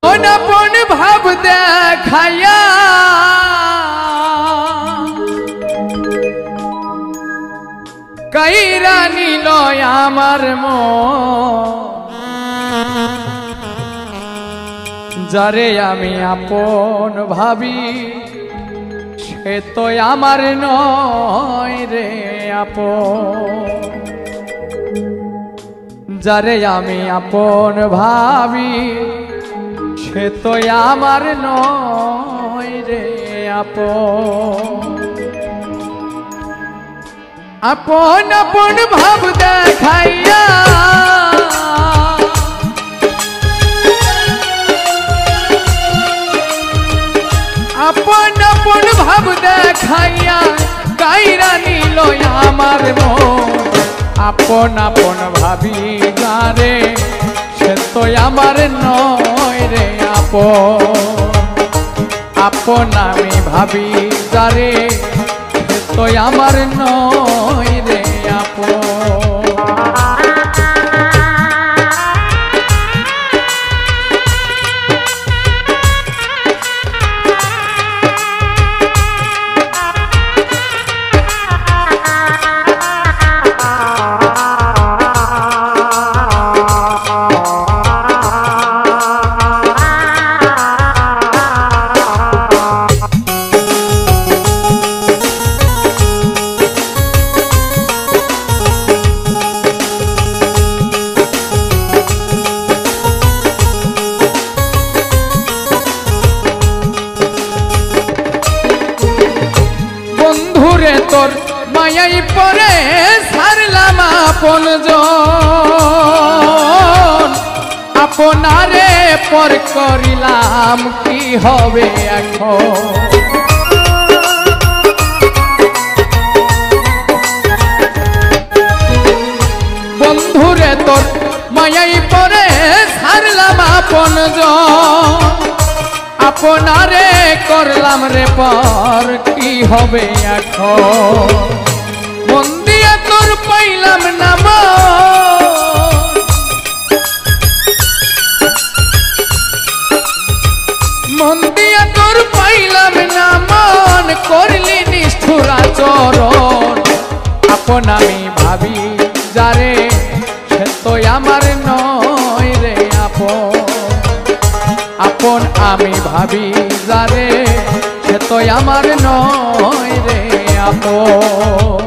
আপন ভাব দেখাইয়া কাইরা নিল আমার মন, যারে আমি আপন ভাবি সে তো আমার নয় রে আপন। যারে আমি আপন ভাবি সে তো আমার নয় রে আপন। আপন আপন ভাব দেখাইয়া আপন আপন ভাব দেখাইয়া কাইরা নিল আমার মন। আপন আপন ভাবি যারে সে তো আমার নয় রে আপন। আপন আমি ভাবি যারে সে তো আমার নয় রে আপন। তোর মায়াই পরে ছাড়লাম আপন জন, আপনারে পর করিলাম কি হবে এখন। বন্ধুরে তোর মায়াই পরে ছাড়লাম আপন জন, আপনারে করলাম রে পর কি হবে এখন। মন দিয়া তোর পাইলাম না মন দিয়া তোর পাইলাম না মন, করলি নিষ্ঠুর আচরণ। আপন আমি ভাবি যারে সে তো আমার নয় রে আপন। আপন আমি ভাবি যারে সে তো আমার নয় রে আপন।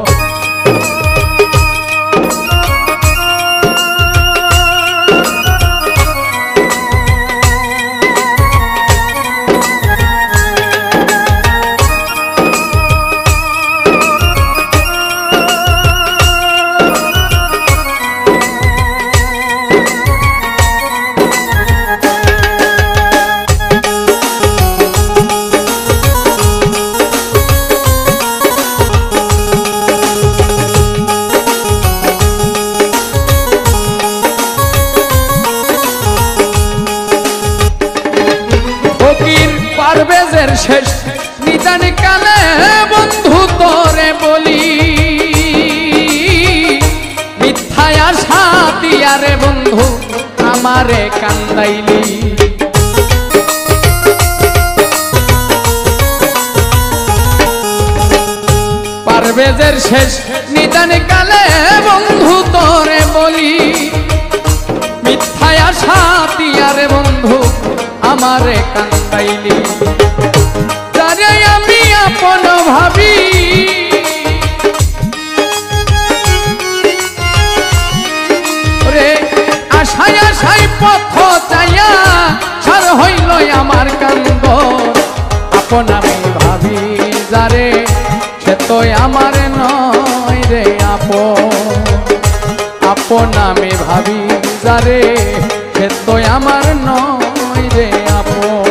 পারভেজের শেষ নিদান কালে বন্ধু তোরে বলি, মিথ্যায় আশা দিয়া রে বন্ধু আমারে কান্দাইলি। পারভেজের শেষ নিদান কালে বন্ধু তোরে বলি, মিথ্যায় আশা দিয়া রে বন্ধু আমারে কান্দাইলি। যারে আমি আপন ভাবি রে আশায় আশায় পথ চাইয়া সার হইল আমার কান্দ। আপন আমি ভাবি যারে সে তো আমার নয় রে আপন। আপন আমি ভাবি যারে সে তো আমার নয় রে আপন।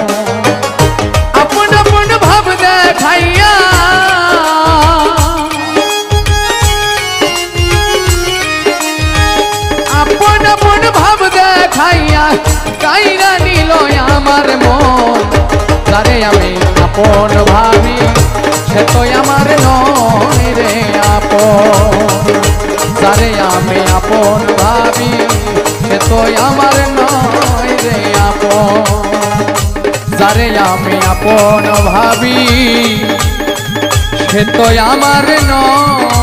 আপন আপন ভাব দেখাইয়া আপন আপন ভাব দেখাইয়া কাইরা নিল আমার মন। যারে আমি আপন ভাবি সে তো আমার নয় রে আপন। যারে আমি আপন ভাবি সে তো যারে আমি আপন ভাবি সে তো আমার নয়।